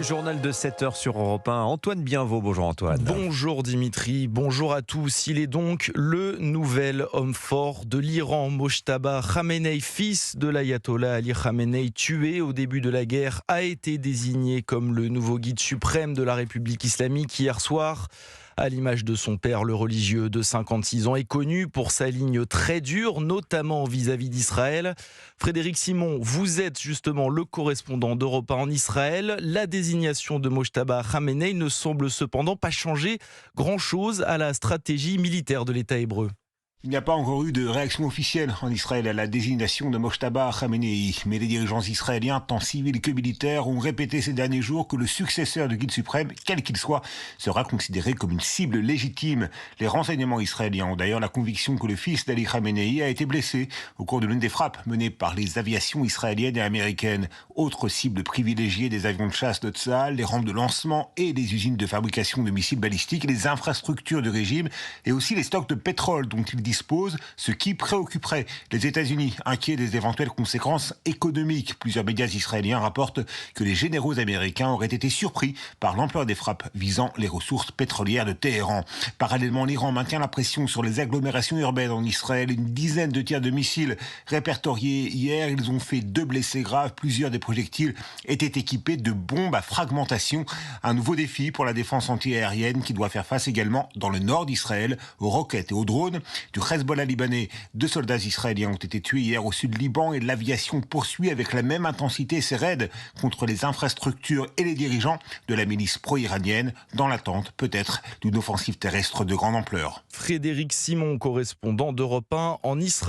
Journal de 7h sur Europe 1. Antoine Bienvaux, bonjour Antoine. Bonjour Dimitri, bonjour à tous. Il est donc le nouvel homme fort de l'Iran, Mojtaba Khamenei, fils de l'ayatollah Ali Khamenei, tué au début de la guerre, a été désigné comme le nouveau guide suprême de la République islamique hier soir. À l'image de son père, le religieux de 56 ans est connu pour sa ligne très dure, notamment vis-à-vis d'Israël. Frédéric Simon, vous êtes justement le correspondant d'Europe 1 en Israël. La désignation de Mojtaba Khamenei ne semble cependant pas changer grand-chose à la stratégie militaire de l'État hébreu. Il n'y a pas encore eu de réaction officielle en Israël à la désignation de Mojtaba Khamenei, mais les dirigeants israéliens, tant civils que militaires, ont répété ces derniers jours que le successeur du guide suprême, quel qu'il soit, sera considéré comme une cible légitime. Les renseignements israéliens ont d'ailleurs la conviction que le fils d'Ali Khamenei a été blessé au cours de l'une des frappes menées par les aviations israéliennes et américaines. Autre cible privilégiée des avions de chasse de Tsahal, les rampes de lancement et les usines de fabrication de missiles balistiques, les infrastructures du régime et aussi les stocks de pétrole dont il dispose, ce qui préoccuperait les États-Unis, inquiets des éventuelles conséquences économiques. Plusieurs médias israéliens rapportent que les généraux américains auraient été surpris par l'ampleur des frappes visant les ressources pétrolières de Téhéran. Parallèlement, l'Iran maintient la pression sur les agglomérations urbaines en Israël. Une dizaine de tirs de missiles répertoriés hier. Ils ont fait 2 blessés graves. Plusieurs des projectiles étaient équipés de bombes à fragmentation. Un nouveau défi pour la défense antiaérienne qui doit faire face également dans le nord d'Israël aux roquettes et aux drones du Hezbollah libanais. 2 soldats israéliens ont été tués hier au sud Liban et l'aviation poursuit avec la même intensité ses raids contre les infrastructures et les dirigeants de la milice pro-iranienne dans l'attente peut-être d'une offensive terrestre de grande ampleur. Frédéric Simon, correspondant d'Europe 1 en Israël.